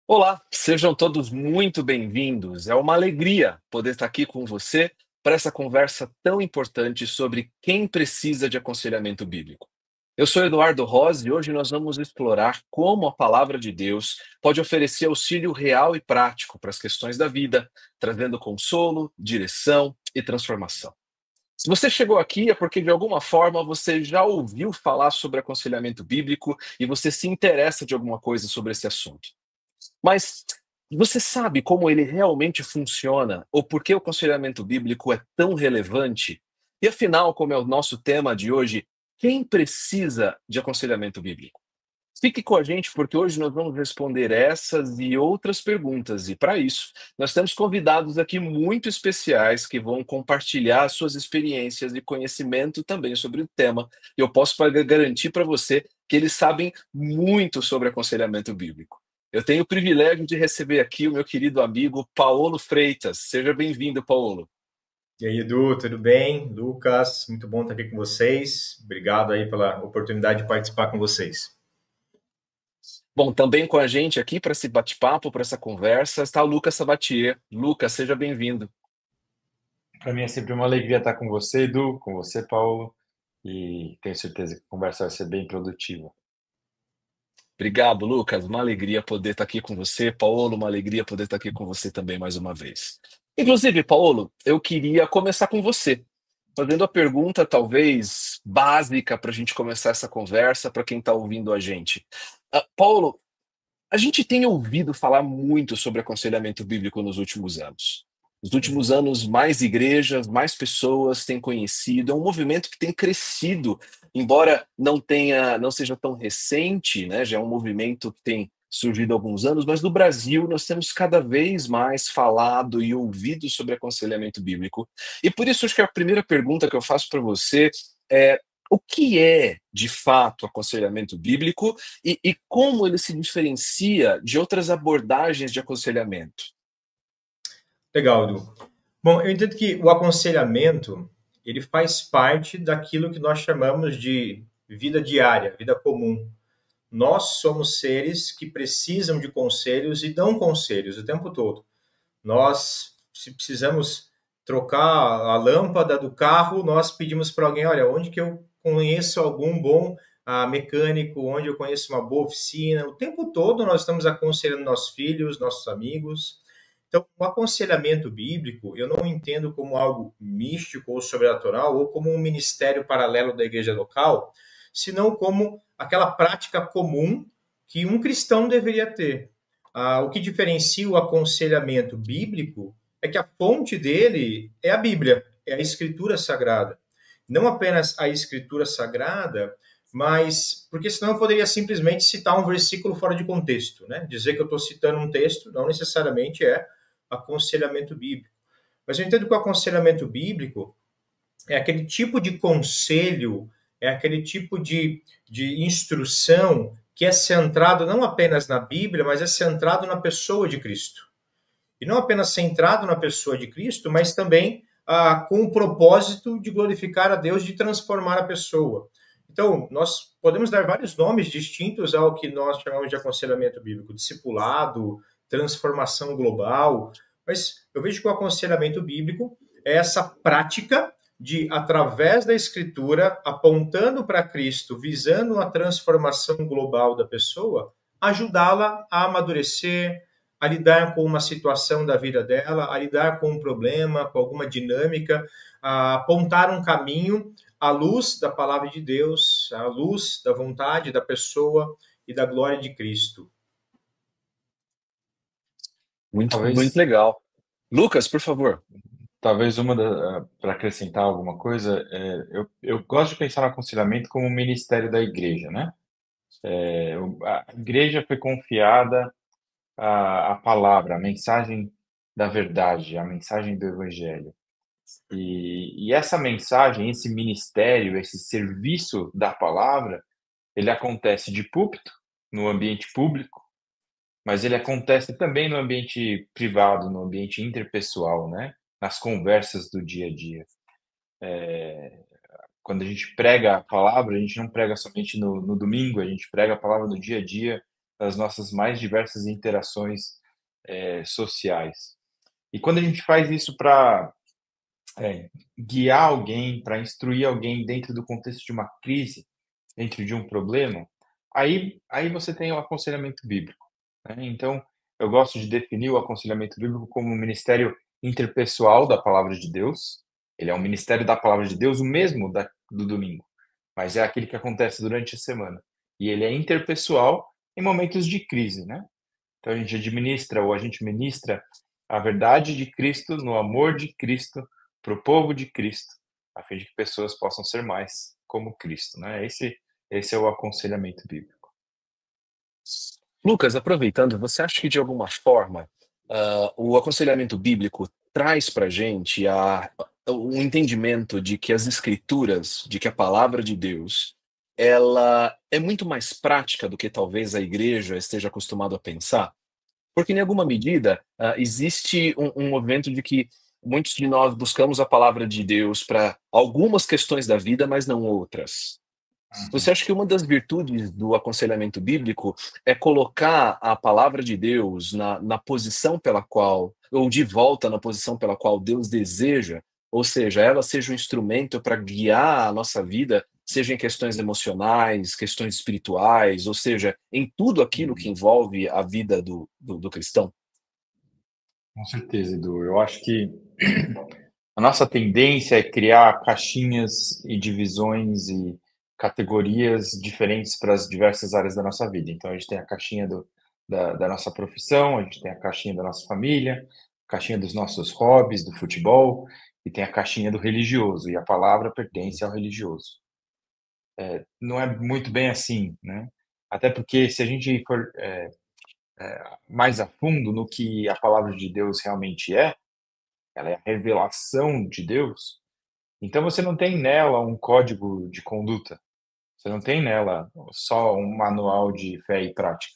Olá, sejam todos muito bem-vindos. É uma alegria poder estar aqui com você para essa conversa tão importante sobre quem precisa de aconselhamento bíblico. Eu sou Eduardo Rose e hoje nós vamos explorar como a palavra de Deus pode oferecer auxílio real e prático para as questões da vida, trazendo consolo, direção e transformação. Se você chegou aqui é porque de alguma forma você já ouviu falar sobre aconselhamento bíblico e você se interessa de alguma coisa sobre esse assunto. Mas você sabe como ele realmente funciona ou por que o aconselhamento bíblico é tão relevante? E afinal, como é o nosso tema de hoje, quem precisa de aconselhamento bíblico? Fique com a gente porque hoje nós vamos responder essas e outras perguntas. E para isso, nós temos convidados aqui muito especiais que vão compartilhar suas experiências e conhecimento também sobre o tema. E eu posso garantir para você que eles sabem muito sobre aconselhamento bíblico. Eu tenho o privilégio de receber aqui o meu querido amigo Paulo Freitas. Seja bem-vindo, Paulo. E aí, Edu, tudo bem? Lucas, muito bom estar aqui com vocês. Obrigado aí pela oportunidade de participar com vocês. Bom, também com a gente aqui para esse bate-papo, para essa conversa, está o Lucas Sabatier. Lucas, seja bem-vindo. Para mim é sempre uma alegria estar com você, Edu, com você, Paulo, e tenho certeza que a conversa vai ser bem produtiva. Obrigado, Lucas. Uma alegria poder estar aqui com você. Paulo, uma alegria poder estar aqui com você também mais uma vez. Inclusive, Paulo, eu queria começar com você, fazendo a pergunta talvez básica para a gente começar essa conversa, para quem está ouvindo a gente. Paulo, a gente tem ouvido falar muito sobre aconselhamento bíblico nos últimos anos. Nos últimos anos, mais igrejas, mais pessoas têm conhecido. É um movimento que tem crescido, embora não seja tão recente, né? Já é um movimento que tem surgido há alguns anos, mas no Brasil nós temos cada vez mais falado e ouvido sobre aconselhamento bíblico. E por isso acho que a primeira pergunta que eu faço para você é: o que é, de fato, aconselhamento bíblico e como ele se diferencia de outras abordagens de aconselhamento? Legal, Edu. Bom, eu entendo que o aconselhamento, ele faz parte daquilo que nós chamamos de vida diária, vida comum. Nós somos seres que precisam de conselhos e dão conselhos o tempo todo. Nós, se precisamos trocar a lâmpada do carro, nós pedimos para alguém, olha, onde que eu conheço algum bom mecânico, onde eu conheço uma boa oficina. O tempo todo nós estamos aconselhando nossos filhos, nossos amigos. Então, o aconselhamento bíblico, eu não entendo como algo místico ou sobrenatural, ou como um ministério paralelo da igreja local, senão como aquela prática comum que um cristão deveria ter. O que diferencia o aconselhamento bíblico é que a fonte dele é a Bíblia, é a Escritura Sagrada. Não apenas a Escritura Sagrada, mas porque senão eu poderia simplesmente citar um versículo fora de contexto, né? Dizer que eu estou citando um texto não necessariamente é aconselhamento bíblico. Mas eu entendo que o aconselhamento bíblico é aquele tipo de conselho, é aquele tipo de instrução que é centrado não apenas na Bíblia, mas é centrado na pessoa de Cristo. E não apenas centrado na pessoa de Cristo, mas também com o propósito de glorificar a Deus, de transformar a pessoa. Então, nós podemos dar vários nomes distintos ao que nós chamamos de aconselhamento bíblico: discipulado, transformação global. Mas eu vejo que o aconselhamento bíblico é essa prática de, através da Escritura, apontando para Cristo, visando a transformação global da pessoa, ajudá-la a amadurecer, a lidar com uma situação da vida dela, a lidar com um problema, com alguma dinâmica, a apontar um caminho à luz da palavra de Deus, à luz da vontade da pessoa e da glória de Cristo. Muito, muito Talvez, legal. Lucas, por favor. talvez para acrescentar alguma coisa, eu gosto de pensar no aconselhamento como um ministério da igreja, né? A igreja foi confiada a palavra, a mensagem da verdade, a mensagem do evangelho. E essa mensagem, esse ministério, esse serviço da palavra, ele acontece de púlpito, no ambiente público, mas ele acontece também no ambiente privado, no ambiente interpessoal, né? Nas conversas do dia a dia. Quando a gente prega a palavra, a gente não prega somente no domingo, a gente prega a palavra no dia a dia, das nossas mais diversas interações sociais. E quando a gente faz isso para guiar alguém, para instruir alguém dentro do contexto de uma crise, dentro de um problema, aí você tem o aconselhamento bíblico, né? Então, eu gosto de definir o aconselhamento bíblico como um ministério interpessoal da palavra de Deus. Ele é um ministério da palavra de Deus, o mesmo do domingo, mas é aquele que acontece durante a semana. E ele é interpessoal em momentos de crise, né? Então a gente administra ou a gente ministra a verdade de Cristo no amor de Cristo para o povo de Cristo, a fim de que pessoas possam ser mais como Cristo, né? Esse é o aconselhamento bíblico. Lucas, aproveitando, você acha que de alguma forma o aconselhamento bíblico traz para a gente o entendimento de que as escrituras, de que a palavra de Deus, ela é muito mais prática do que talvez a igreja esteja acostumado a pensar? Porque, em alguma medida, existe um movimento de que muitos de nós buscamos a palavra de Deus para algumas questões da vida, mas não outras. Você Uhum. acha que uma das virtudes do aconselhamento bíblico é colocar a palavra de Deus na posição pela qual, ou de volta na posição pela qual Deus deseja, ou seja, ela seja um instrumento para guiar a nossa vida, seja em questões emocionais, questões espirituais, ou seja, em tudo aquilo que Uhum. envolve a vida do cristão? Com certeza, Edu. Eu acho que a nossa tendência é criar caixinhas e divisões e categorias diferentes para as diversas áreas da nossa vida. Então, a gente tem a caixinha da nossa profissão, a gente tem a caixinha da nossa família, a caixinha dos nossos hobbies, do futebol, e tem a caixinha do religioso, e a palavra pertence ao religioso. Não é muito bem assim, né? Até porque se a gente for mais a fundo no que a palavra de Deus realmente é, ela é a revelação de Deus. Então você não tem nela um código de conduta, você não tem nela só um manual de fé e prática.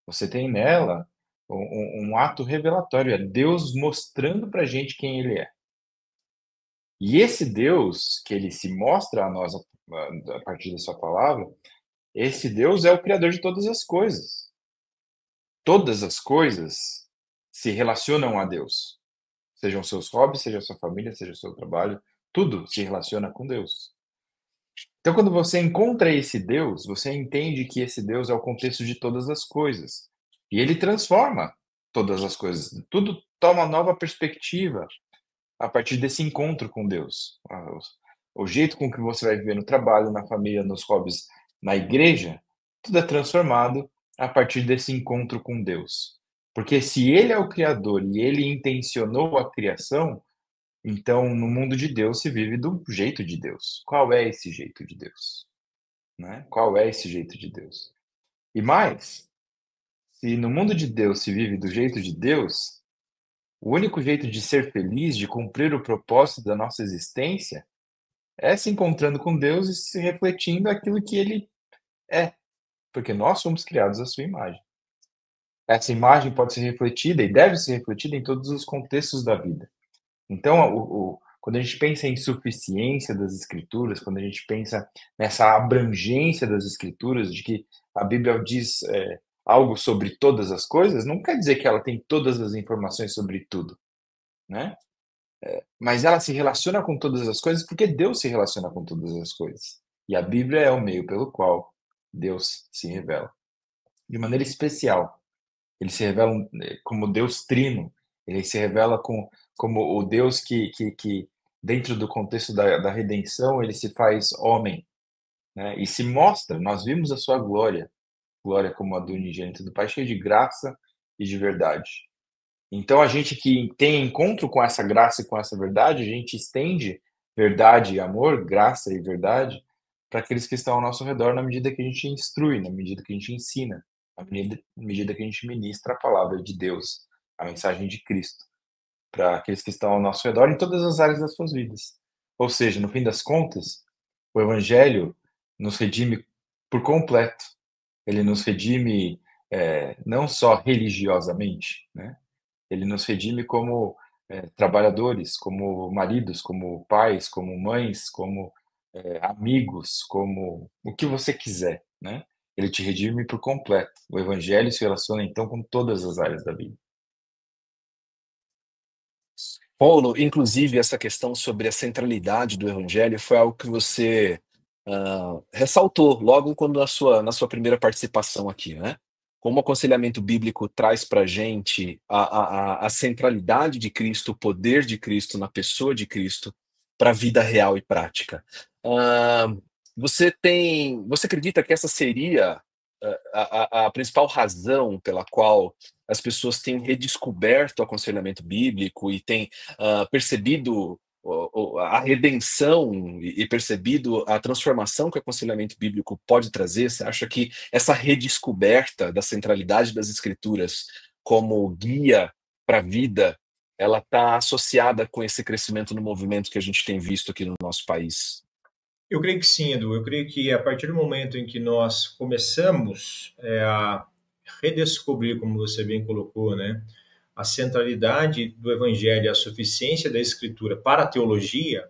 Você tem nela um ato revelatório, é Deus mostrando para gente quem Ele é. E esse Deus que Ele se mostra a nós a partir da Sua palavra, esse Deus é o Criador de todas as coisas. Todas as coisas se relacionam a Deus. Sejam seus hobbies, seja a sua família, seja o seu trabalho, tudo se relaciona com Deus. Então, quando você encontra esse Deus, você entende que esse Deus é o contexto de todas as coisas. E ele transforma todas as coisas. Tudo toma nova perspectiva a partir desse encontro com Deus. O jeito com que você vai viver no trabalho, na família, nos hobbies, na igreja, tudo é transformado a partir desse encontro com Deus. Porque se ele é o Criador e ele intencionou a criação, então no mundo de Deus se vive do jeito de Deus. Qual é esse jeito de Deus? Né? Qual é esse jeito de Deus? E mais, se no mundo de Deus se vive do jeito de Deus, o único jeito de ser feliz, de cumprir o propósito da nossa existência, é se encontrando com Deus e se refletindo aquilo que Ele é, porque nós somos criados à sua imagem. Essa imagem pode ser refletida e deve ser refletida em todos os contextos da vida. Então, quando a gente pensa em suficiência das Escrituras, quando a gente pensa nessa abrangência das Escrituras, de que a Bíblia diz algo sobre todas as coisas, não quer dizer que ela tem todas as informações sobre tudo, né? Mas ela se relaciona com todas as coisas porque Deus se relaciona com todas as coisas. E a Bíblia é o meio pelo qual Deus se revela. De maneira especial, ele se revela como Deus trino, ele se revela como o Deus que dentro do contexto da redenção, ele se faz homem, né? E se mostra, nós vimos a sua glória, glória como a do unigênito do Pai, cheio de graça e de verdade. Então, a gente que tem encontro com essa graça e com essa verdade, a gente estende verdade e amor, graça e verdade, para aqueles que estão ao nosso redor, na medida que a gente instrui, na medida que a gente ensina, na medida que a gente ministra a palavra de Deus, a mensagem de Cristo, para aqueles que estão ao nosso redor em todas as áreas das suas vidas. Ou seja, no fim das contas, o Evangelho nos redime por completo. Ele nos redime não só religiosamente, né? Ele nos redime como trabalhadores, como maridos, como pais, como mães, como amigos, como o que você quiser, né? ele te redime por completo. O evangelho se relaciona, então, com todas as áreas da vida. Paulo, inclusive, essa questão sobre a centralidade do evangelho foi algo que você ressaltou logo quando na sua primeira participação aqui, né? Como o aconselhamento bíblico traz para a gente a centralidade de Cristo, o poder de Cristo na pessoa de Cristo para a vida real e prática. Ah, você acredita que essa seria a principal razão pela qual as pessoas têm redescoberto o aconselhamento bíblico e têm percebido a redenção e percebido a transformação que o aconselhamento bíblico pode trazer? Você acha que essa redescoberta da centralidade das Escrituras como guia para a vida, ela está associada com esse crescimento no movimento que a gente tem visto aqui no nosso país? Eu creio que sim, Edu. Eu creio que a partir do momento em que nós começamos a redescobrir, como você bem colocou, né, a centralidade do Evangelho, a suficiência da Escritura para a teologia,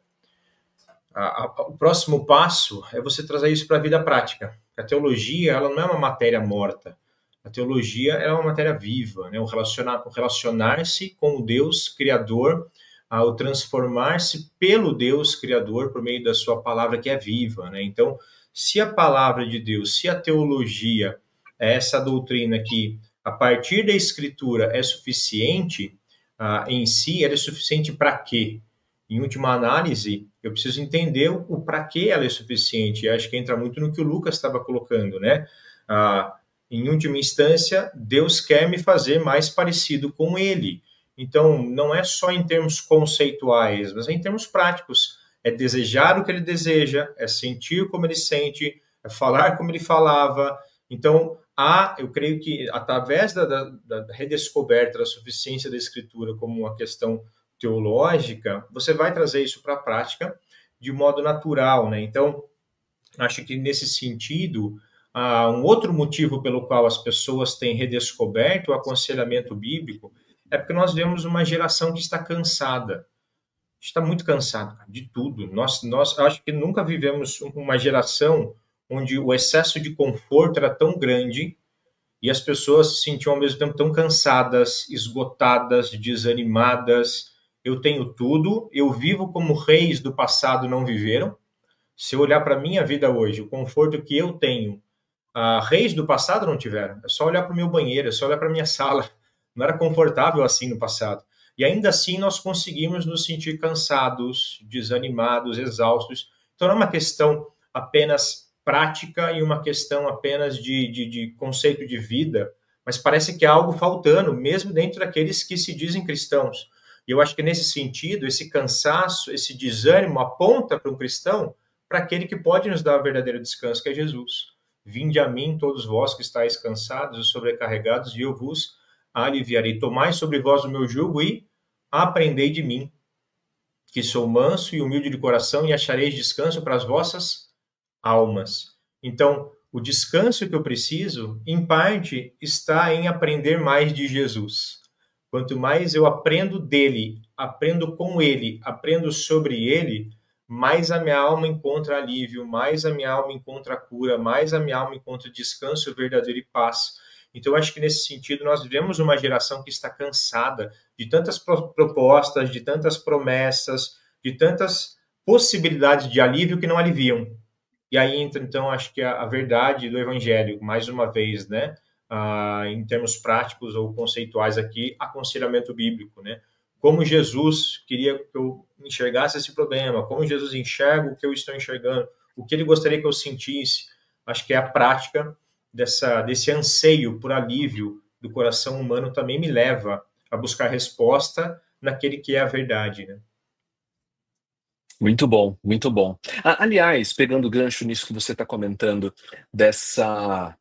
o próximo passo é você trazer isso para a vida prática. A teologia, ela não é uma matéria morta. A teologia é uma matéria viva, né? O relacionar-se com o Deus Criador, o transformar-se pelo Deus Criador por meio da sua palavra que é viva, né? Então, se a palavra de Deus, se a teologia é essa doutrina que, a partir da Escritura, é suficiente em si, ela é suficiente para quê? Em última análise, eu preciso entender o para que ela é suficiente. Eu acho que entra muito no que o Lucas estava colocando, né? Em última instância, Deus quer me fazer mais parecido com Ele. Então, não é só em termos conceituais, mas é em termos práticos. É desejar o que Ele deseja, é sentir como Ele sente, é falar como Ele falava. Então, eu creio que através da redescoberta da suficiência da Escritura como uma questão teológica, você vai trazer isso para a prática de modo natural, né? Então, acho que nesse sentido, um outro motivo pelo qual as pessoas têm redescoberto o aconselhamento bíblico é porque nós vemos uma geração que está cansada. Está muito cansado de tudo. Nós acho que nunca vivemos uma geração onde o excesso de conforto era tão grande e as pessoas se sentiam ao mesmo tempo tão cansadas, esgotadas, desanimadas. Eu tenho tudo, eu vivo como reis do passado não viveram. Se eu olhar para a minha vida hoje, o conforto que eu tenho, reis do passado não tiveram. É só olhar para o meu banheiro, é só olhar para a minha sala. Não era confortável assim no passado. E ainda assim nós conseguimos nos sentir cansados, desanimados, exaustos. Então não é uma questão apenas prática e uma questão apenas de conceito de vida, mas parece que há algo faltando, mesmo dentro daqueles que se dizem cristãos. E eu acho que nesse sentido, esse cansaço, esse desânimo aponta para um cristão, para aquele que pode nos dar o verdadeiro descanso, que é Jesus. Vinde a mim, todos vós que estáis cansados e sobrecarregados, e eu vos aliviarei. Tomai sobre vós o meu jugo e aprendei de mim, que sou manso e humilde de coração, e achareis descanso para as vossas almas. Então, o descanso que eu preciso, em parte, está em aprender mais de Jesus. Quanto mais eu aprendo dele, aprendo com ele, aprendo sobre ele, mais a minha alma encontra alívio, mais a minha alma encontra cura, mais a minha alma encontra descanso verdadeiro e paz. Então, eu acho que nesse sentido nós vivemos uma geração que está cansada de tantas propostas, de tantas promessas, de tantas possibilidades de alívio que não aliviam. E aí entra, então, acho que a verdade do Evangelho, mais uma vez, né? Em termos práticos ou conceituais aqui, aconselhamento bíblico, né? Como Jesus queria que eu enxergasse esse problema, como Jesus enxerga o que eu estou enxergando, o que ele gostaria que eu sentisse. Acho que a prática desse anseio por alívio do coração humano também me leva a buscar resposta naquele que é a verdade, né? Muito bom, muito bom. Aliás, pegando o gancho nisso que você está comentando, dessa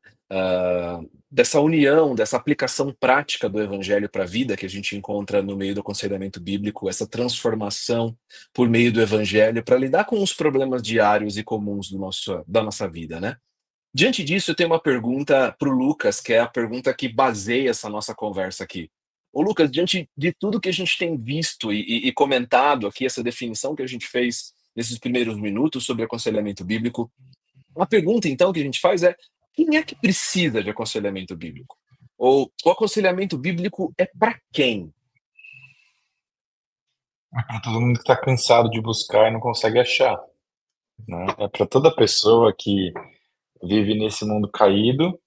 união, dessa aplicação prática do Evangelho para a vida que a gente encontra no meio do aconselhamento bíblico, essa transformação por meio do Evangelho para lidar com os problemas diários e comuns da nossa vida, né? Diante disso, eu tenho uma pergunta para o Lucas, que é a pergunta que baseia essa nossa conversa aqui. Ô Lucas, diante de tudo que a gente tem visto e comentado aqui, essa definição que a gente fez nesses primeiros minutos sobre aconselhamento bíblico, uma pergunta então que a gente faz é: quem é que precisa de aconselhamento bíblico? Ou o aconselhamento bíblico é para quem? É para todo mundo que está cansado de buscar e não consegue achar, né? É para toda pessoa que vive nesse mundo caído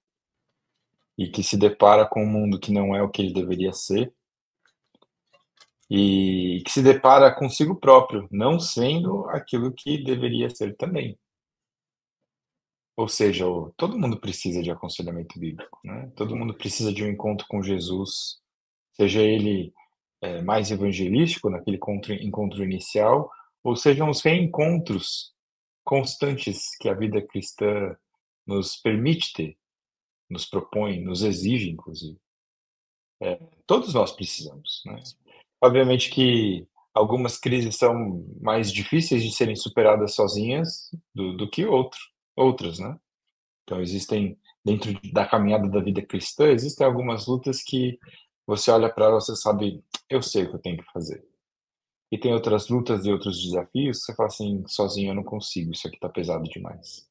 e que se depara com um mundo que não é o que ele deveria ser e que se depara consigo próprio, não sendo aquilo que deveria ser também. Ou seja, todo mundo precisa de aconselhamento bíblico, né? Todo mundo precisa de um encontro com Jesus, seja ele mais evangelístico, naquele encontro inicial, ou sejam os reencontros constantes que a vida cristã nos permite ter, nos propõe, nos exige, inclusive. Todos nós precisamos, né? Obviamente que algumas crises são mais difíceis de serem superadas sozinhas do que outras, né? Então existem, dentro da caminhada da vida cristã, existem algumas lutas que você olha para elas e você sabe, eu sei o que eu tenho que fazer. E tem outras lutas e outros desafios que você fala assim, sozinho eu não consigo, isso aqui está pesado demais.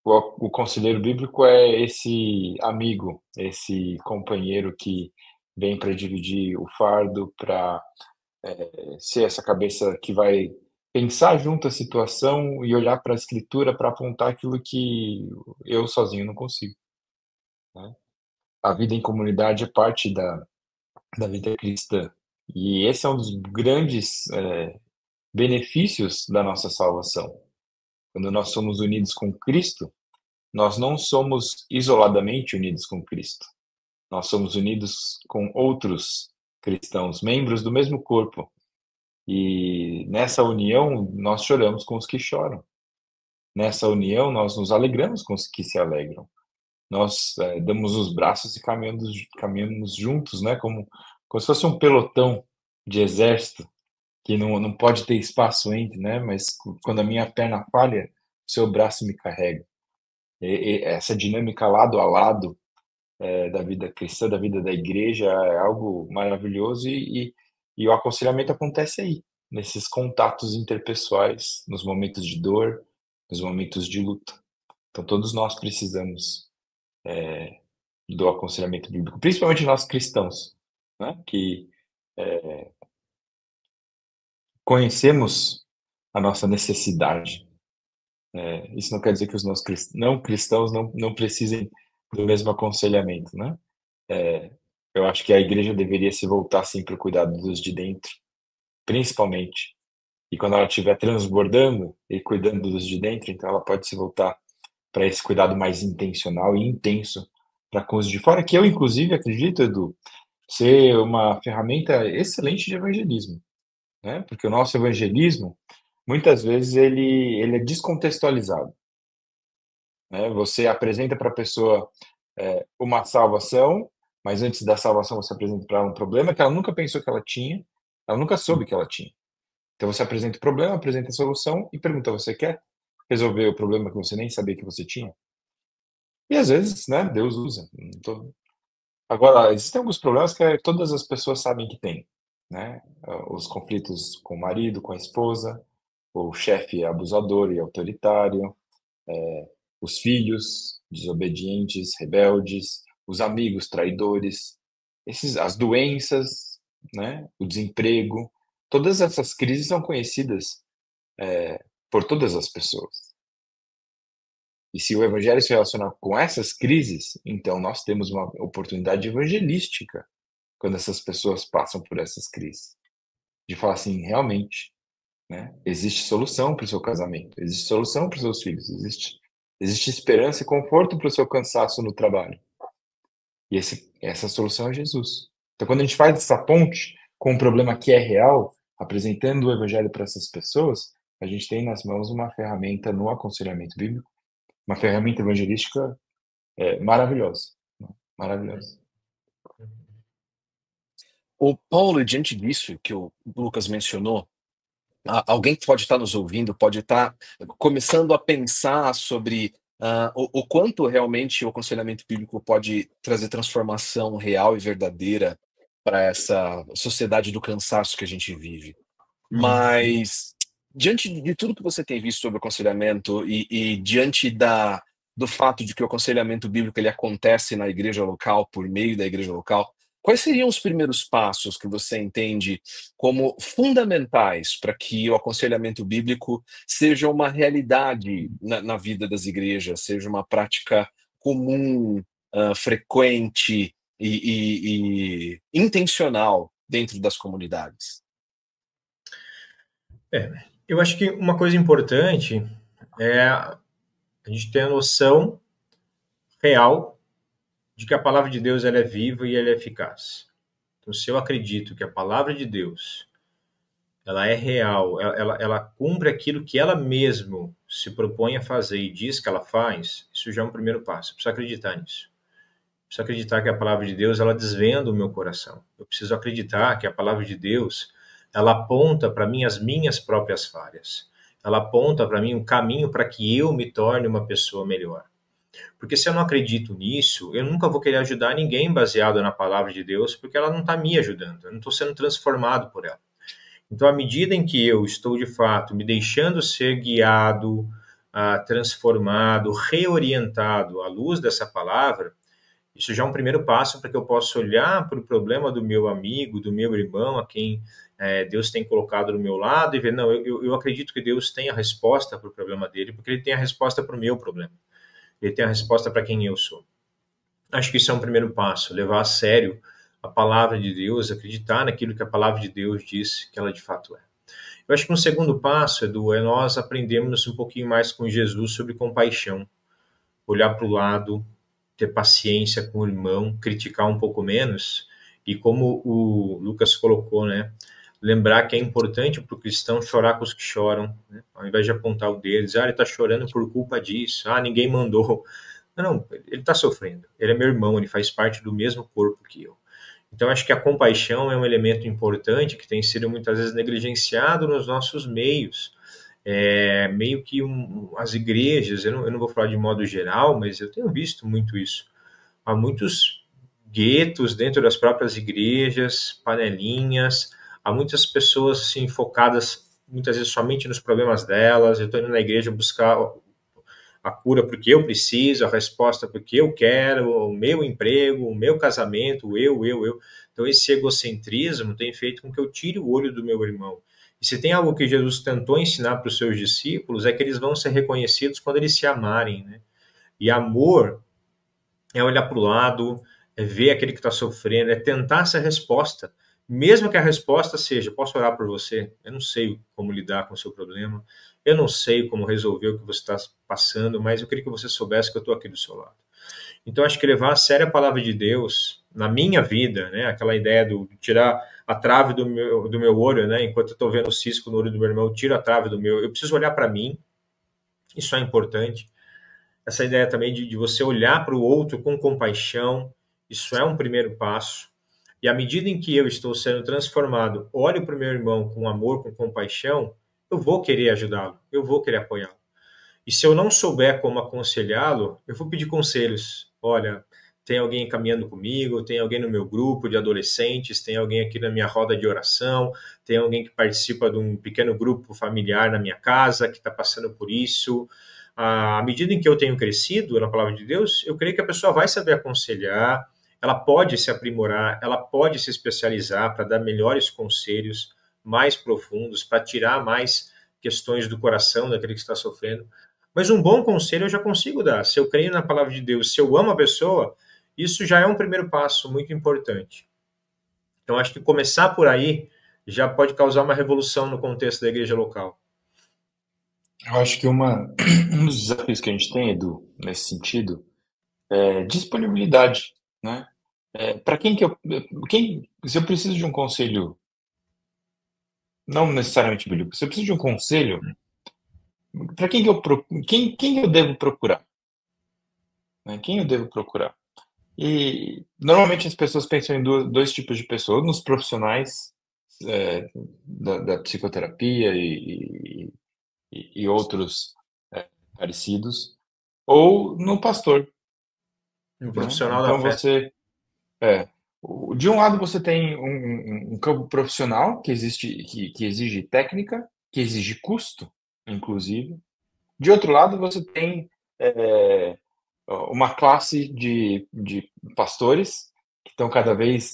O conselheiro bíblico é esse amigo, esse companheiro que vem para dividir o fardo, para ser essa cabeça que vai pensar junto a situação e olhar para a escritura para apontar aquilo que eu sozinho não consigo, né? A vida em comunidade é parte da vida cristã. E esse é um dos grandes benefícios da nossa salvação. Quando nós somos unidos com Cristo, nós não somos isoladamente unidos com Cristo. Nós somos unidos com outros cristãos, membros do mesmo corpo. E nessa união, nós choramos com os que choram. Nessa união, nós nos alegramos com os que se alegram. Nós damos os braços e caminhamos juntos, né? Como se fosse um pelotão de exército que não pode ter espaço entre, né? Mas quando a minha perna falha, o seu braço me carrega. E essa dinâmica lado a lado da vida cristã, da vida da igreja, é algo maravilhoso e o aconselhamento acontece aí, nesses contatos interpessoais, nos momentos de dor, nos momentos de luta. Então, todos nós precisamos do aconselhamento bíblico, principalmente nós cristãos, né? Que conhecemos a nossa necessidade. Isso não quer dizer que os não cristãos não precisem do mesmo aconselhamento, né? Eu acho que a igreja deveria se voltar sim para o cuidado dos de dentro, principalmente. E quando ela estiver transbordando e cuidando dos de dentro, então ela pode se voltar para esse cuidado mais intencional e intenso para com os de fora, que eu, inclusive, acredito, Edu, ser uma ferramenta excelente de evangelismo, né? Porque o nosso evangelismo, muitas vezes, ele é descontextualizado, né? Você apresenta para a pessoa uma salvação, mas antes da salvação você apresenta para ela um problema que ela nunca pensou que ela tinha, ela nunca soube que ela tinha. Então você apresenta o problema, apresenta a solução e pergunta: você quer resolver o problema que você nem sabia que você tinha? E às vezes, né, Deus usa. Agora, existem alguns problemas que todas as pessoas sabem que tem, né? Os conflitos com o marido, com a esposa, o chefe abusador e autoritário, os filhos desobedientes, rebeldes, os amigos traidores, as doenças, né? O desemprego, todas essas crises são conhecidas por todas as pessoas. E se o evangelho se relaciona com essas crises, então nós temos uma oportunidade evangelística quando essas pessoas passam por essas crises. De falar assim, realmente, né? Existe solução para o seu casamento, existe solução para os seus filhos, existe esperança e conforto para o seu cansaço no trabalho. E essa solução é Jesus. Então, quando a gente faz essa ponte com um problema que é real, apresentando o evangelho para essas pessoas, a gente tem nas mãos uma ferramenta no aconselhamento bíblico, uma ferramenta evangelística maravilhosa, né? Maravilhosa. O Paulo, diante disso que o Lucas mencionou, alguém que pode estar nos ouvindo, pode estar começando a pensar sobre o quanto realmente o aconselhamento bíblico pode trazer transformação real e verdadeira para essa sociedade do cansaço que a gente vive. Mas, diante de tudo que você tem visto sobre o aconselhamento e diante do fato de que o aconselhamento bíblico ele acontece na igreja local, por meio da igreja local, quais seriam os primeiros passos que você entende como fundamentais para que o aconselhamento bíblico seja uma realidade na vida das igrejas, seja uma prática comum, frequente e intencional dentro das comunidades? Eu acho que uma coisa importante é a gente ter a noção real de que a palavra de Deus ela é viva e ela é eficaz. Então, se eu acredito que a palavra de Deus ela é real, ela cumpre aquilo que ela mesmo se propõe a fazer e diz que ela faz, isso já é um primeiro passo. Eu preciso acreditar nisso. Eu preciso acreditar que a palavra de Deus ela desvenda o meu coração. Eu preciso acreditar que a palavra de Deus ela aponta para mim as minhas próprias falhas. Ela aponta para mim um caminho para que eu me torne uma pessoa melhor. Porque se eu não acredito nisso, eu nunca vou querer ajudar ninguém baseado na palavra de Deus, porque ela não está me ajudando, eu não estou sendo transformado por ela. Então, à medida em que eu estou, de fato, me deixando ser guiado, transformado, reorientado à luz dessa palavra, isso já é um primeiro passo para que eu possa olhar para o problema do meu amigo, do meu irmão, a quem Deus tem colocado do meu lado e ver, não, eu acredito que Deus tem a resposta para o problema dele, porque ele tem a resposta para o meu problema. Ele tem a resposta para quem eu sou. Acho que isso é um primeiro passo, levar a sério a palavra de Deus, acreditar naquilo que a palavra de Deus diz que ela de fato é. Eu acho que um segundo passo, Edu, é nós aprendermos um pouquinho mais com Jesus sobre compaixão, olhar para o lado, ter paciência com o irmão, criticar um pouco menos, e como o Lucas colocou, né, lembrar que é importante para o cristão chorar com os que choram, né, ao invés de apontar o dedo, dizer, ele está chorando por culpa disso, ninguém mandou. Não, ele está sofrendo, ele é meu irmão, ele faz parte do mesmo corpo que eu. Então, acho que a compaixão é um elemento importante que tem sido muitas vezes negligenciado nos nossos meios. Meio que as igrejas, eu não vou falar de modo geral, mas eu tenho visto muito isso. Há muitos guetos dentro das próprias igrejas, panelinhas, há muitas pessoas assim, focadas muitas vezes somente nos problemas delas. Eu estou indo na igreja buscar a cura porque eu preciso, a resposta porque eu quero, o meu emprego, o meu casamento, eu. Então, esse egocentrismo tem feito com que eu tire o olho do meu irmão. E se tem algo que Jesus tentou ensinar para os seus discípulos, é que eles vão ser reconhecidos quando eles se amarem, né? E amor é olhar para o lado, é ver aquele que está sofrendo, é tentar essa resposta. Mesmo que a resposta seja, posso orar por você? Eu não sei como lidar com o seu problema, eu não sei como resolver o que você está passando, mas eu queria que você soubesse que eu estou aqui do seu lado. Então, acho que levar a sério a palavra de Deus na minha vida, né? Aquela ideia de tirar a trave do meu olho, né? Enquanto eu estou vendo o cisco no olho do meu irmão, eu tiro a trave do meu. Eu preciso olhar para mim, isso é importante. Essa ideia também de você olhar para o outro com compaixão, isso é um primeiro passo. E à medida em que eu estou sendo transformado, olho para o meu irmão com amor, com compaixão, eu vou querer ajudá-lo, eu vou querer apoiá-lo. E se eu não souber como aconselhá-lo, eu vou pedir conselhos. Olha, tem alguém caminhando comigo, tem alguém no meu grupo de adolescentes, tem alguém aqui na minha roda de oração, tem alguém que participa de um pequeno grupo familiar na minha casa, que está passando por isso. À medida em que eu tenho crescido na palavra de Deus, eu creio que a pessoa vai saber aconselhar, ela pode se aprimorar, ela pode se especializar para dar melhores conselhos, mais profundos, para tirar mais questões do coração daquele que está sofrendo. Mas um bom conselho eu já consigo dar. Se eu creio na palavra de Deus, se eu amo a pessoa, isso já é um primeiro passo muito importante. Então, acho que começar por aí já pode causar uma revolução no contexto da igreja local. Eu acho que um dos desafios que a gente tem, Edu, nesse sentido, é disponibilidade, né? Para se eu preciso de um conselho, não necessariamente bíblico, se eu preciso de um conselho, para quem eu devo procurar? Né? Quem eu devo procurar? E normalmente as pessoas pensam em dois tipos de pessoas, nos profissionais da psicoterapia e outros parecidos, ou no pastor. Um Né? profissional Então da fé. de um lado você tem um campo profissional que exige técnica, que exige custo, inclusive. De outro lado você tem uma classe de pastores que estão cada vez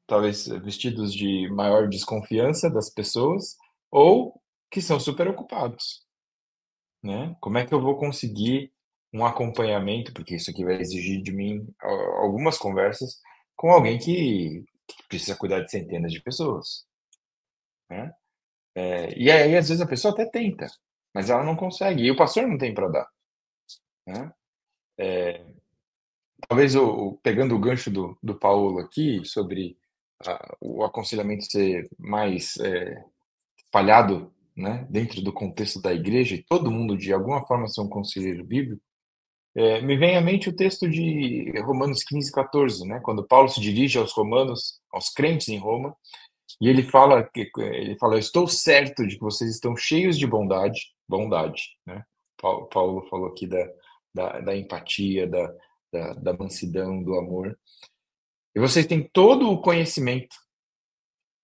talvez vestidos de maior desconfiança das pessoas ou que são super ocupados, né? Como é que eu vou conseguir um acompanhamento, porque isso aqui vai exigir de mim algumas conversas com alguém que precisa cuidar de centenas de pessoas, né? E aí, às vezes, a pessoa até tenta, mas ela não consegue, e o pastor não tem para dar, né? Talvez pegando o gancho do Paulo aqui, sobre o aconselhamento ser mais espalhado, né, dentro do contexto da igreja, e todo mundo, de alguma forma, ser um conselheiro bíblico, me vem à mente o texto de Romanos 15, 14, né, quando Paulo se dirige aos romanos, aos crentes em Roma, e ele fala, eu estou certo de que vocês estão cheios de bondade, né? Paulo falou aqui da empatia, da mansidão, do amor. E vocês têm todo o conhecimento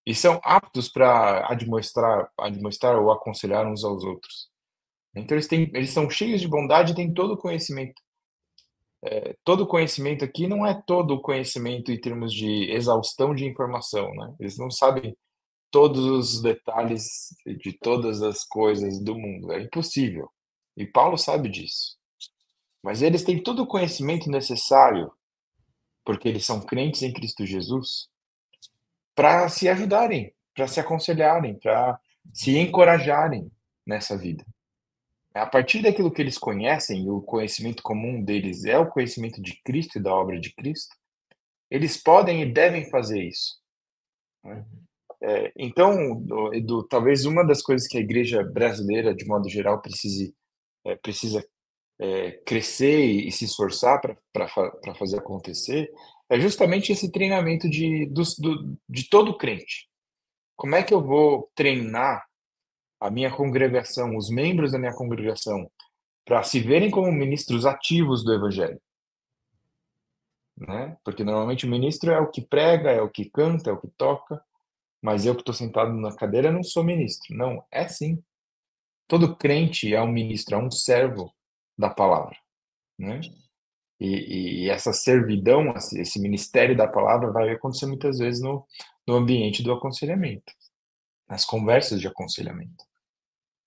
e são aptos para admoestar ou aconselhar uns aos outros. Então eles são cheios de bondade e têm todo o conhecimento. Todo o conhecimento aqui não é todo o conhecimento em termos de exaustão de informação, né? Eles não sabem todos os detalhes de todas as coisas do mundo. É impossível. E Paulo sabe disso. Mas eles têm todo o conhecimento necessário, porque eles são crentes em Cristo Jesus, para se ajudarem, para se aconselharem, para se encorajarem nessa vida. A partir daquilo que eles conhecem, e o conhecimento comum deles é o conhecimento de Cristo e da obra de Cristo, eles podem e devem fazer isso, né? Então, Edu, talvez uma das coisas que a igreja brasileira, de modo geral, precisa crescer e se esforçar para fazer acontecer, é justamente esse treinamento de todo crente. Como é que eu vou treinar a minha congregação, os membros da minha congregação, para se verem como ministros ativos do evangelho, né? Porque normalmente o ministro é o que prega, é o que canta, é o que toca, mas eu que estou sentado na cadeira não sou ministro. Não, é sim. Todo crente é um ministro, é um servo da palavra, né? E essa servidão, esse ministério da palavra vai acontecer muitas vezes no ambiente do aconselhamento, nas conversas de aconselhamento.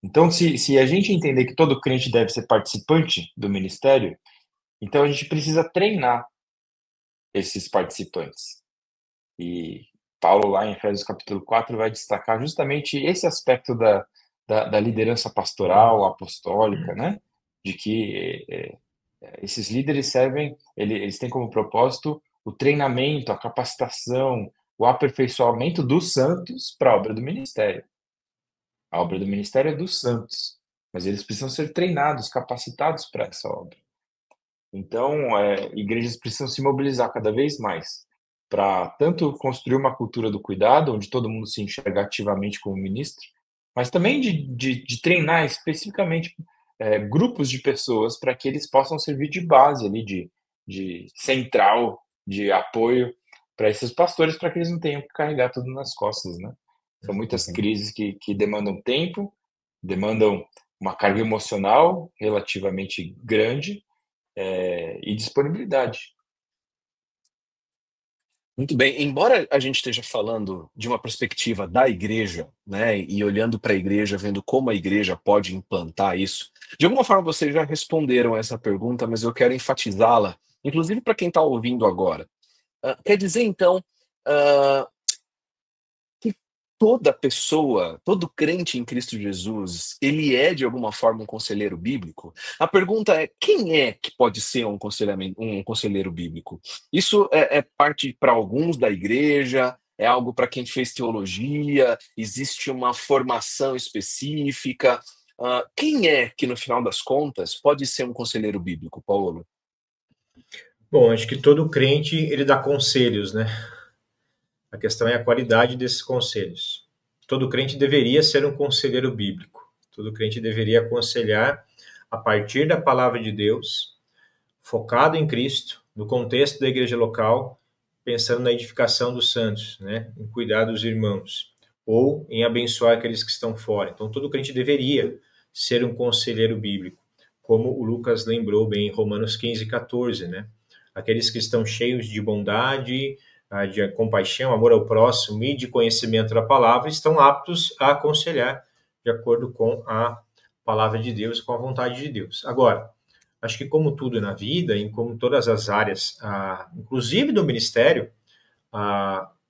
Então, se a gente entender que todo crente deve ser participante do ministério, então a gente precisa treinar esses participantes. E Paulo, lá em Efésios capítulo 4, vai destacar justamente esse aspecto da liderança pastoral, apostólica, né? De que esses líderes eles têm como propósito o treinamento, a capacitação, o aperfeiçoamento dos santos para a obra do ministério. A obra do ministério é dos santos, mas eles precisam ser treinados, capacitados para essa obra. Então, igrejas precisam se mobilizar cada vez mais para tanto construir uma cultura do cuidado, onde todo mundo se enxerga ativamente como ministro, mas também de treinar especificamente grupos de pessoas para que eles possam servir de base ali, de central, de apoio para esses pastores, para que eles não tenham que carregar tudo nas costas, né? São muitas crises que demandam tempo, demandam uma carga emocional relativamente grande, e disponibilidade. Muito bem. Embora a gente esteja falando de uma perspectiva da igreja, né, e olhando para a igreja, vendo como a igreja pode implantar isso, de alguma forma vocês já responderam essa pergunta, mas eu quero enfatizá-la, inclusive para quem está ouvindo agora. Quer dizer, então, que toda pessoa, todo crente em Cristo Jesus, ele é de alguma forma um conselheiro bíblico? A pergunta é: quem é que pode ser um conselheiro bíblico? Isso é parte para alguns da igreja? É algo para quem fez teologia? Existe uma formação específica? Quem é que, no final das contas, pode ser um conselheiro bíblico, Paulo? Bom, acho que todo crente, ele dá conselhos, né? A questão é a qualidade desses conselhos. Todo crente deveria ser um conselheiro bíblico. Todo crente deveria aconselhar a partir da palavra de Deus, focado em Cristo, no contexto da igreja local, pensando na edificação dos santos, né? Em cuidar dos irmãos, ou em abençoar aqueles que estão fora. Então, todo crente deveria ser um conselheiro bíblico, como o Lucas lembrou bem em Romanos 15:14, né? Aqueles que estão cheios de bondade, de compaixão, amor ao próximo e de conhecimento da palavra, estão aptos a aconselhar de acordo com a palavra de Deus, com a vontade de Deus. Agora, acho que como tudo na vida, em como todas as áreas, inclusive do ministério,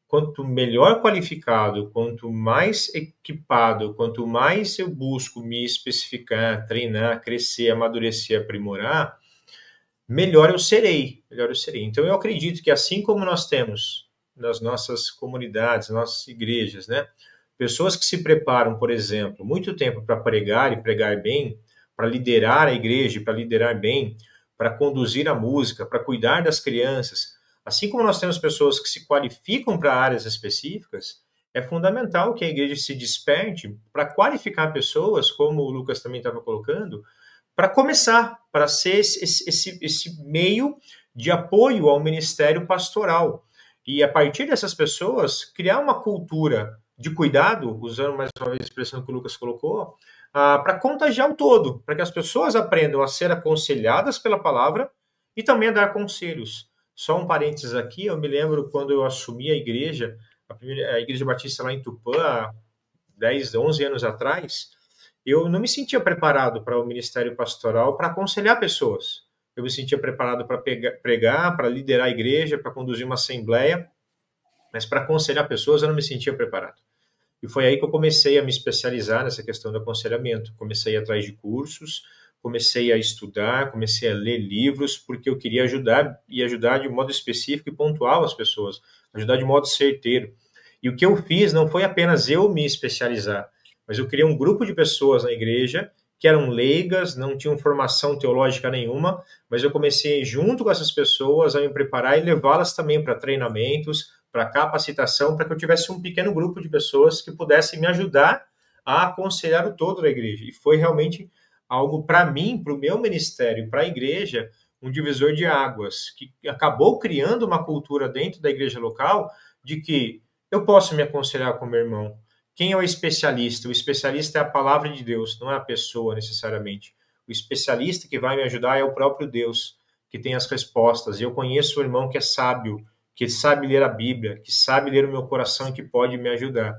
quanto melhor qualificado, quanto mais equipado, quanto mais eu busco me especificar, treinar, crescer, amadurecer, aprimorar, melhor eu serei, melhor eu serei. Então eu acredito que assim como nós temos nas nossas comunidades, nossas igrejas, né, pessoas que se preparam, por exemplo, muito tempo para pregar e pregar bem, para liderar a igreja, para liderar bem, para conduzir a música, para cuidar das crianças, assim como nós temos pessoas que se qualificam para áreas específicas, é fundamental que a igreja se desperte para qualificar pessoas, como o Lucas também estava colocando, para começar, para ser esse meio de apoio ao ministério pastoral. E a partir dessas pessoas, criar uma cultura de cuidado, usando mais uma vez a expressão que o Lucas colocou, para contagiar o todo, para que as pessoas aprendam a ser aconselhadas pela palavra e também a dar conselhos. Só um parênteses aqui, eu me lembro quando eu assumi a igreja batista lá em Tupã, há 10, 11 anos atrás, eu não me sentia preparado para o ministério pastoral para aconselhar pessoas. Eu me sentia preparado para pregar, para liderar a igreja, para conduzir uma assembleia, mas para aconselhar pessoas eu não me sentia preparado. E foi aí que eu comecei a me especializar nessa questão do aconselhamento. Comecei a ir atrás de cursos, comecei a estudar, comecei a ler livros, porque eu queria ajudar, e ajudar de modo específico e pontual as pessoas, ajudar de modo certeiro. E o que eu fiz não foi apenas eu me especializar, mas eu criei um grupo de pessoas na igreja que eram leigas, não tinham formação teológica nenhuma, mas eu comecei, junto com essas pessoas, a me preparar e levá-las também para treinamentos, para capacitação, para que eu tivesse um pequeno grupo de pessoas que pudessem me ajudar a aconselhar o todo da igreja. E foi realmente algo para mim, para o meu ministério, para a igreja, um divisor de águas, que acabou criando uma cultura dentro da igreja local de que eu posso me aconselhar com meu irmão. Quem é o especialista? O especialista é a palavra de Deus, não é a pessoa necessariamente. O especialista que vai me ajudar é o próprio Deus, que tem as respostas. E eu conheço o irmão que é sábio, que sabe ler a Bíblia, que sabe ler o meu coração e que pode me ajudar.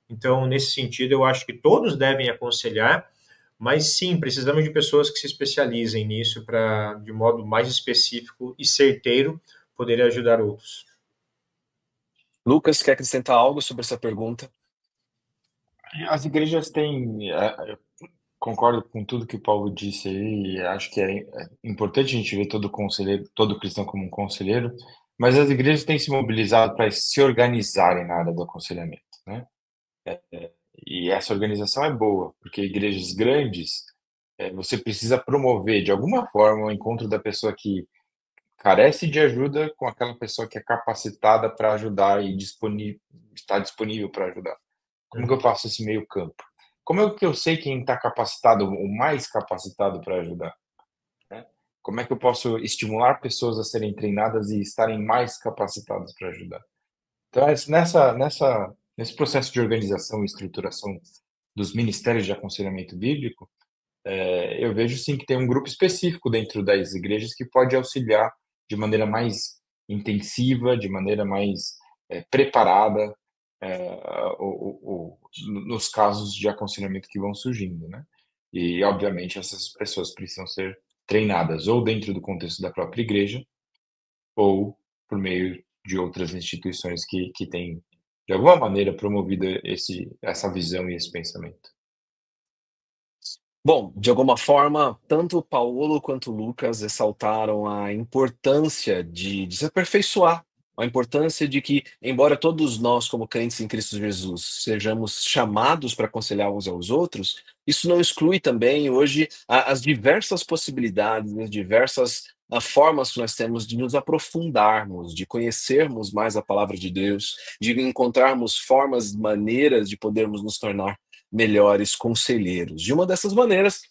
Então, nesse sentido, eu acho que todos devem aconselhar, mas sim, precisamos de pessoas que se especializem nisso para, de modo mais específico e certeiro, poderem ajudar outros. Lucas, quer acrescentar algo sobre essa pergunta? As igrejas têm, eu concordo com tudo que o Paulo disse aí, e acho que é importante a gente ver todo conselheiro, todo cristão como um conselheiro, mas as igrejas têm se mobilizado para se organizarem na área do aconselhamento, né? E essa organização é boa, porque igrejas grandes, você precisa promover de alguma forma o encontro da pessoa que carece de ajuda com aquela pessoa que é capacitada para ajudar e está disponível para ajudar. Como que eu faço esse meio campo? Como é que eu sei quem está capacitado, o mais capacitado para ajudar, né? Como é que eu posso estimular pessoas a serem treinadas e estarem mais capacitadas para ajudar? Então, nesse processo de organização e estruturação dos ministérios de aconselhamento bíblico, eu vejo sim que tem um grupo específico dentro das igrejas que pode auxiliar de maneira mais intensiva, de maneira mais preparada, nos casos de aconselhamento que vão surgindo, né? E, obviamente, essas pessoas precisam ser treinadas ou dentro do contexto da própria igreja ou por meio de outras instituições que têm, de alguma maneira, promovido essa visão e esse pensamento. Bom, de alguma forma, tanto o Paulo quanto o Lucas ressaltaram a importância de se aperfeiçoar, a importância de que, embora todos nós, como crentes em Cristo Jesus, sejamos chamados para aconselhar uns aos outros, isso não exclui também hoje as diversas possibilidades, as diversas formas que nós temos de nos aprofundarmos, de conhecermos mais a palavra de Deus, de encontrarmos formas, maneiras de podermos nos tornar melhores conselheiros. De uma dessas maneiras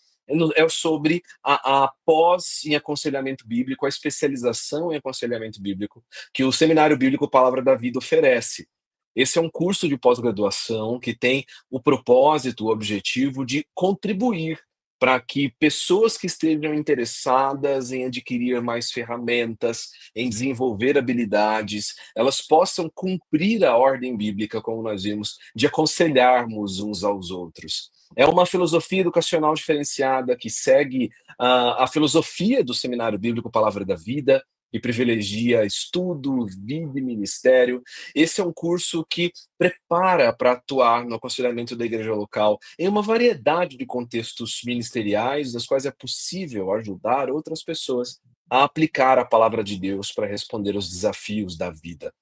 é sobre a pós em aconselhamento bíblico, a especialização em aconselhamento bíblico, que o Seminário Bíblico Palavra da Vida oferece. Esse é um curso de pós-graduação que tem o propósito, o objetivo de contribuir para que pessoas que estejam interessadas em adquirir mais ferramentas, em desenvolver habilidades, elas possam cumprir a ordem bíblica, como nós vimos, de aconselharmos uns aos outros. É uma filosofia educacional diferenciada que segue a filosofia do Seminário Bíblico Palavra da Vida, e privilegia estudo, vida e ministério. Esse é um curso que prepara para atuar no aconselhamento da igreja local em uma variedade de contextos ministeriais, das quais é possível ajudar outras pessoas a aplicar a palavra de Deus para responder aos desafios da vida.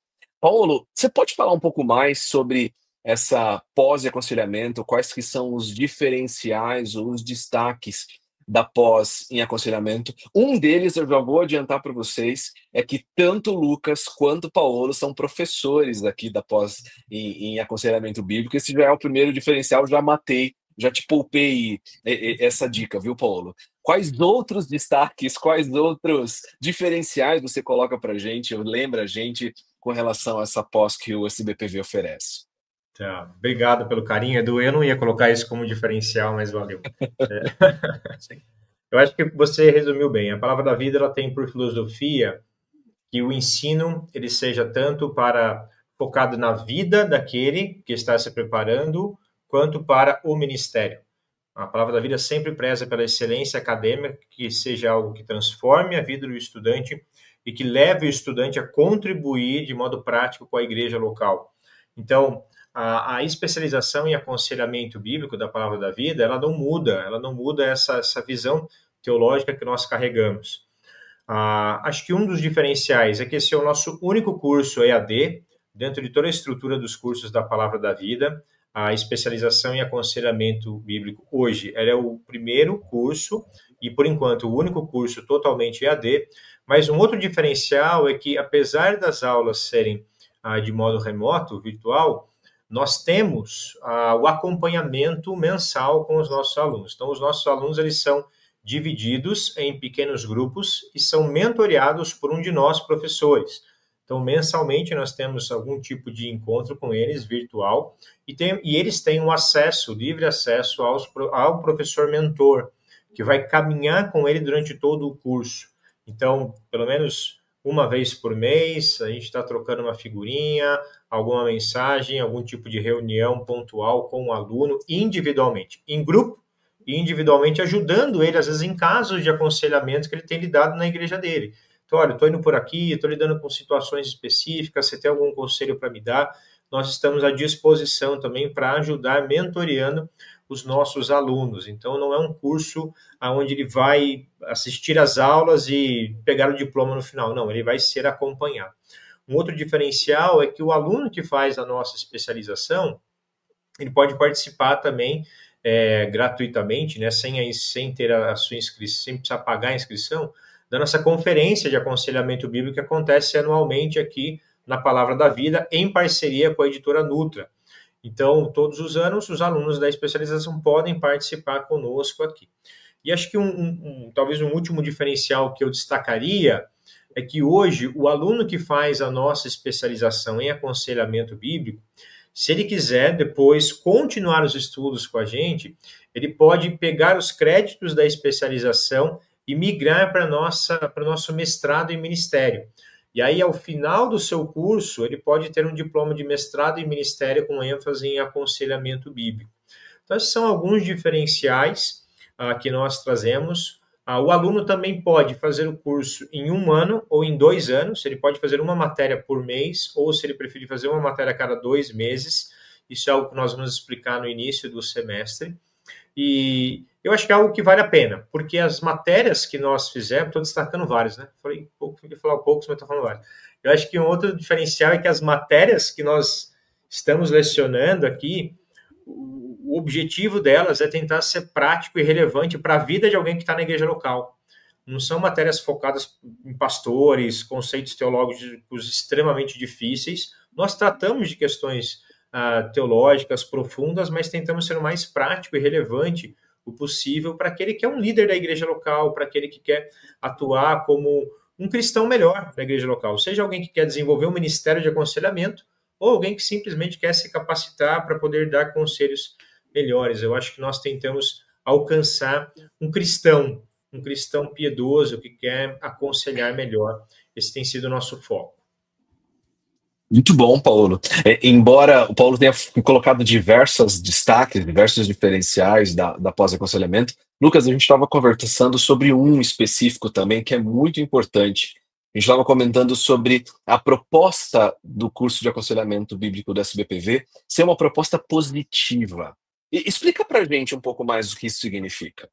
Paulo, você pode falar um pouco mais sobre essa pós-aconselhamento? Quais que são os diferenciais ou os destaques da pós em aconselhamento? Um deles, eu já vou adiantar para vocês, é que tanto Lucas quanto Paulo são professores aqui da pós em aconselhamento bíblico. Esse já é o primeiro diferencial, já matei, já te poupei essa dica, viu, Paulo? Quais outros destaques, quais outros diferenciais você coloca para a gente, ou lembra a gente com relação a essa pós que o SBPV oferece? Tá, obrigado pelo carinho, Edu. Eu não ia colocar isso como diferencial, mas valeu. Eu acho que você resumiu bem. A Palavra da Vida ela tem por filosofia que o ensino ele seja tanto para focado na vida daquele que está se preparando, quanto para o ministério. A Palavra da Vida sempre preza pela excelência acadêmica, que seja algo que transforme a vida do estudante e que leve o estudante a contribuir de modo prático com a igreja local. Então, a especialização em aconselhamento bíblico da Palavra da Vida, ela não muda essa visão teológica que nós carregamos. Acho que um dos diferenciais é que esse é o nosso único curso EAD, dentro de toda a estrutura dos cursos da Palavra da Vida. A especialização em aconselhamento bíblico hoje, ela é o primeiro curso e, por enquanto, o único curso totalmente EAD, mas um outro diferencial é que, apesar das aulas serem de modo remoto, virtual, nós temos o acompanhamento mensal com os nossos alunos. Então, os nossos alunos eles são divididos em pequenos grupos e são mentoreados por um de nós, professores. Então, mensalmente, nós temos algum tipo de encontro com eles, virtual, e eles têm um acesso, livre acesso ao professor mentor, que vai caminhar com ele durante todo o curso. Então, pelo menos uma vez por mês, a gente está trocando uma figurinha, alguma mensagem, algum tipo de reunião pontual com o aluno, individualmente, em grupo e individualmente, ajudando ele, às vezes, em casos de aconselhamento que ele tem lidado na igreja dele. Então, olha, estou indo por aqui, estou lidando com situações específicas, você tem algum conselho para me dar? Nós estamos à disposição também para ajudar mentoreando os nossos alunos. Então, não é um curso onde ele vai assistir às aulas e pegar o diploma no final. Não, ele vai ser acompanhado. Um outro diferencial é que o aluno que faz a nossa especialização, ele pode participar também gratuitamente, né, sem ter a sua inscrição, sem precisar pagar a inscrição, da nossa conferência de aconselhamento bíblico que acontece anualmente aqui na Palavra da Vida, em parceria com a editora Nutra. Então, todos os anos, os alunos da especialização podem participar conosco aqui. E acho que talvez um último diferencial que eu destacaria é que hoje o aluno que faz a nossa especialização em aconselhamento bíblico, se ele quiser depois continuar os estudos com a gente, ele pode pegar os créditos da especialização e migrar para o nosso mestrado em ministério. E aí, ao final do seu curso, ele pode ter um diploma de mestrado em ministério com ênfase em aconselhamento bíblico. Então, esses são alguns diferenciais que nós trazemos. O aluno também pode fazer o curso em 1 ano ou em 2 anos. Ele pode fazer uma matéria por mês, ou se ele preferir fazer uma matéria a cada 2 meses. Isso é algo que nós vamos explicar no início do semestre. E eu acho que é algo que vale a pena, porque as matérias que nós fizemos, estou destacando várias, né? Falei pouco, queria falar poucos, mas estou falando várias. Eu acho que um outro diferencial é que as matérias que nós estamos lecionando aqui, o objetivo delas é tentar ser prático e relevante para a vida de alguém que está na igreja local. Não são matérias focadas em pastores, conceitos teológicos extremamente difíceis. Nós tratamos de questões teológicas profundas, mas tentamos ser o mais prático e relevante o possível para aquele que é um líder da igreja local, para aquele que quer atuar como um cristão melhor da igreja local, seja alguém que quer desenvolver um ministério de aconselhamento ou alguém que simplesmente quer se capacitar para poder dar conselhos melhores. Eu acho que nós tentamos alcançar um cristão piedoso que quer aconselhar melhor. Esse tem sido o nosso foco. Muito bom, Paulo. Embora o Paulo tenha colocado diversos destaques, diversos diferenciais da pós-aconselhamento, Lucas, a gente estava conversando sobre um específico também que é muito importante. A gente estava comentando sobre a proposta do curso de aconselhamento bíblico do SBPV ser uma proposta positiva. Explica para a gente um pouco mais o que isso significa.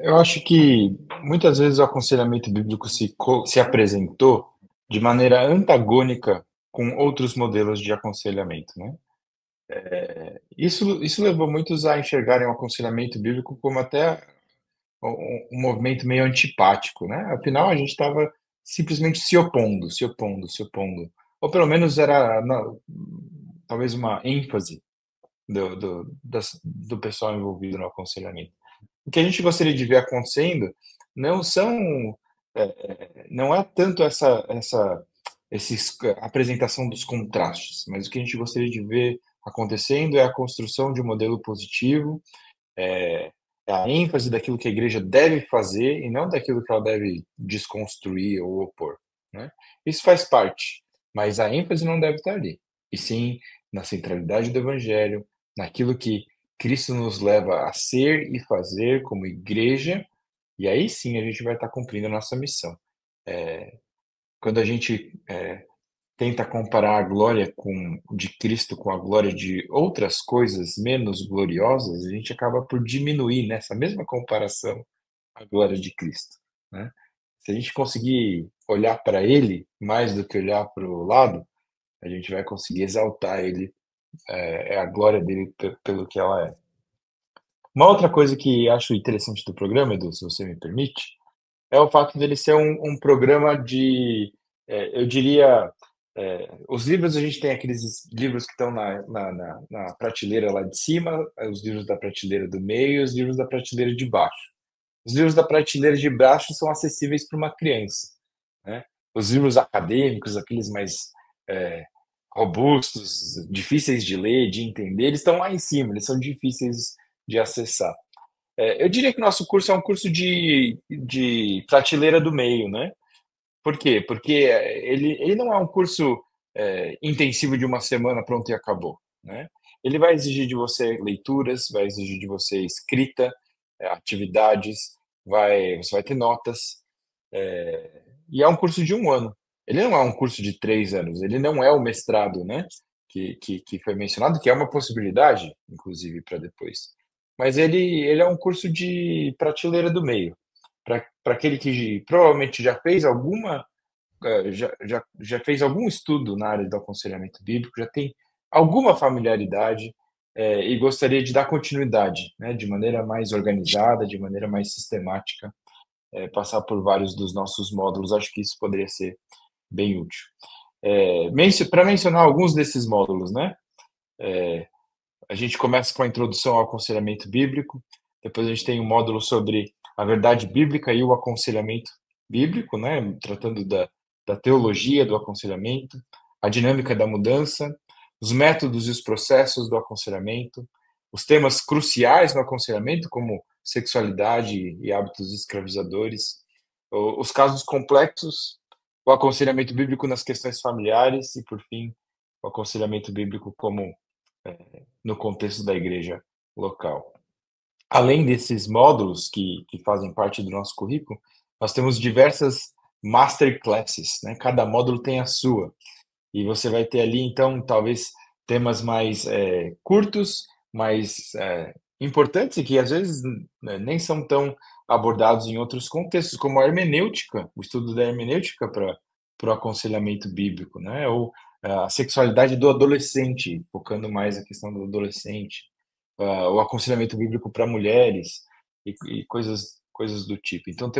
Eu acho que muitas vezes o aconselhamento bíblico se apresentou de maneira antagônica com outros modelos de aconselhamento, né? Isso levou muitos a enxergarem o aconselhamento bíblico como até um movimento meio antipático, né? Afinal, a gente estava simplesmente se opondo, se opondo, se opondo. Ou pelo menos era talvez uma ênfase do pessoal envolvido no aconselhamento. O que a gente gostaria de ver acontecendo não são não é tanto essa apresentação dos contrastes, mas o que a gente gostaria de ver acontecendo é a construção de um modelo positivo, é, é a ênfase daquilo que a igreja deve fazer e não daquilo que ela deve desconstruir ou opor, né? Isso faz parte, mas a ênfase não deve estar ali, e sim na centralidade do evangelho, naquilo que Cristo nos leva a ser e fazer como igreja, e aí sim a gente vai estar cumprindo a nossa missão. Quando a gente tenta comparar a glória de Cristo com a glória de outras coisas menos gloriosas, a gente acaba por diminuir nessa mesma comparação a glória de Cristo, né? Se a gente conseguir olhar para Ele mais do que olhar para o lado, a gente vai conseguir exaltar Ele, a glória dele pelo que ela é. Uma outra coisa que acho interessante do programa, Edu, se você me permite, é o fato dele ser um programa eu diria, os livros, a gente tem aqueles livros que estão na prateleira lá de cima, os livros da prateleira do meio e os livros da prateleira de baixo. Os livros da prateleira de baixo são acessíveis para uma criança, né? Os livros acadêmicos, aqueles mais é, robustos, difíceis de ler, de entender, eles estão lá em cima, eles são difíceis de acessar. Eu diria que o nosso curso é um curso de prateleira do meio, né? Por quê? Porque ele não é um curso intensivo de uma semana, pronto e acabou, né? Ele vai exigir de você leituras, vai exigir de você escrita, atividades, você vai ter notas, e é um curso de um ano. Ele não é um curso de 3 anos, ele não é o mestrado, né? Que foi mencionado, que é uma possibilidade, inclusive, para depois. Mas ele é um curso de prateleira do meio. Para aquele que provavelmente já fez algum estudo na área do aconselhamento bíblico, já tem alguma familiaridade, e gostaria de dar continuidade, né, de maneira mais organizada, de maneira mais sistemática, passar por vários dos nossos módulos. Acho que isso poderia ser bem útil. Para mencionar alguns desses módulos, né? A gente começa com a introdução ao aconselhamento bíblico, depois a gente tem um módulo sobre a verdade bíblica e o aconselhamento bíblico, né? Tratando da teologia do aconselhamento, a dinâmica da mudança, os métodos e os processos do aconselhamento, os temas cruciais no aconselhamento, como sexualidade e hábitos escravizadores, os casos complexos, o aconselhamento bíblico nas questões familiares e, por fim, o aconselhamento bíblico como no contexto da igreja local. Além desses módulos que fazem parte do nosso currículo, nós temos diversas masterclasses, né? Cada módulo tem a sua. E você vai ter ali, então, talvez temas mais curtos, mais importantes e que às vezes nem são tão abordados em outros contextos, como a hermenêutica, o estudo da hermenêutica para o aconselhamento bíblico, né? Ou a sexualidade do adolescente, focando mais a questão do adolescente, o aconselhamento bíblico para mulheres e coisas do tipo. Então,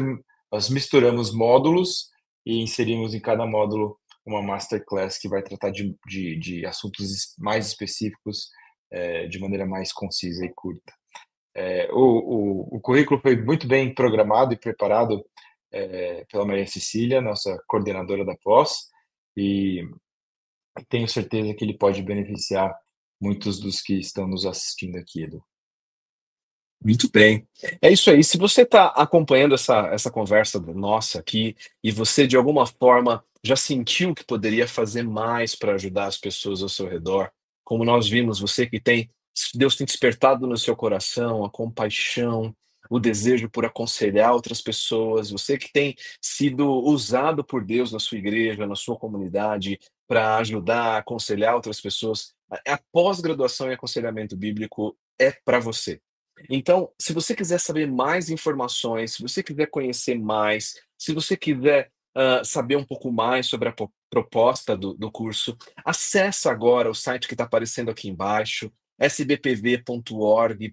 nós misturamos módulos e inserimos em cada módulo uma masterclass que vai tratar de assuntos mais específicos, de maneira mais concisa e curta. O currículo foi muito bem programado e preparado pela Maria Cecília, nossa coordenadora da pós, e tenho certeza que ele pode beneficiar muitos dos que estão nos assistindo aqui, Edu. Muito bem. É isso aí. Se você está acompanhando essa conversa nossa aqui e você, de alguma forma, já sentiu que poderia fazer mais para ajudar as pessoas ao seu redor, como nós vimos, você que tem, Deus tem despertado no seu coração a compaixão, o desejo por aconselhar outras pessoas, você que tem sido usado por Deus na sua igreja, na sua comunidade, para ajudar, aconselhar outras pessoas, a pós-graduação em aconselhamento bíblico é para você. Então, se você quiser saber mais informações, se você quiser conhecer mais, se você quiser, saber um pouco mais sobre a proposta do curso, acessa agora o site que está aparecendo aqui embaixo, sbpv.org.br.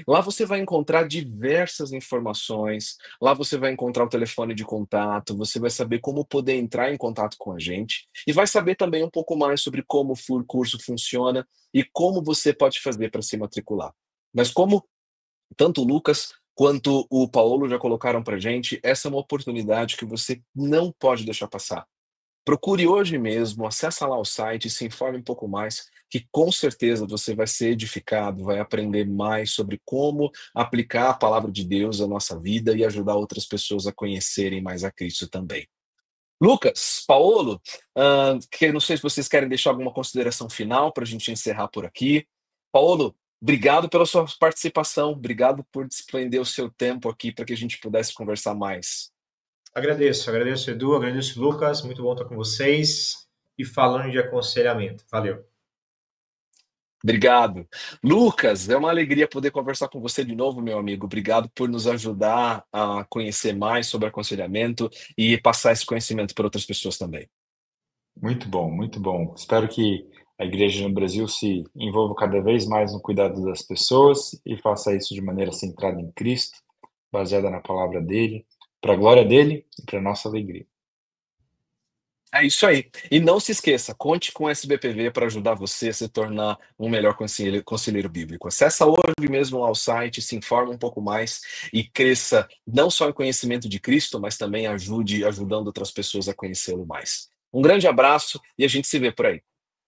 Lá você vai encontrar diversas informações, lá você vai encontrar o telefone de contato, você vai saber como poder entrar em contato com a gente e vai saber também um pouco mais sobre como o curso funciona e como você pode fazer para se matricular. Mas como tanto o Lucas quanto o Paulo já colocaram para gente, essa é uma oportunidade que você não pode deixar passar. Procure hoje mesmo, acessa lá o site e se informe um pouco mais, que com certeza você vai ser edificado, vai aprender mais sobre como aplicar a palavra de Deus à nossa vida e ajudar outras pessoas a conhecerem mais a Cristo também. Lucas, Paulo, que não sei se vocês querem deixar alguma consideração final para a gente encerrar por aqui. Paulo, obrigado pela sua participação, obrigado por desprender o seu tempo aqui para que a gente pudesse conversar mais. Agradeço, Edu, agradeço, Lucas. Muito bom estar com vocês e falando de aconselhamento. Valeu. Obrigado. Lucas, é uma alegria poder conversar com você de novo, meu amigo. Obrigado por nos ajudar a conhecer mais sobre aconselhamento e passar esse conhecimento para outras pessoas também. Muito bom, muito bom. Espero que a igreja no Brasil se envolva cada vez mais no cuidado das pessoas e faça isso de maneira centrada em Cristo, baseada na palavra dele, para a glória dele e para a nossa alegria. É isso aí. E não se esqueça, conte com o SBPV para ajudar você a se tornar um melhor conselheiro bíblico. Acessa hoje mesmo lá o site, se informa um pouco mais e cresça não só em conhecimento de Cristo, mas também ajudando outras pessoas a conhecê-lo mais. Um grande abraço e a gente se vê por aí.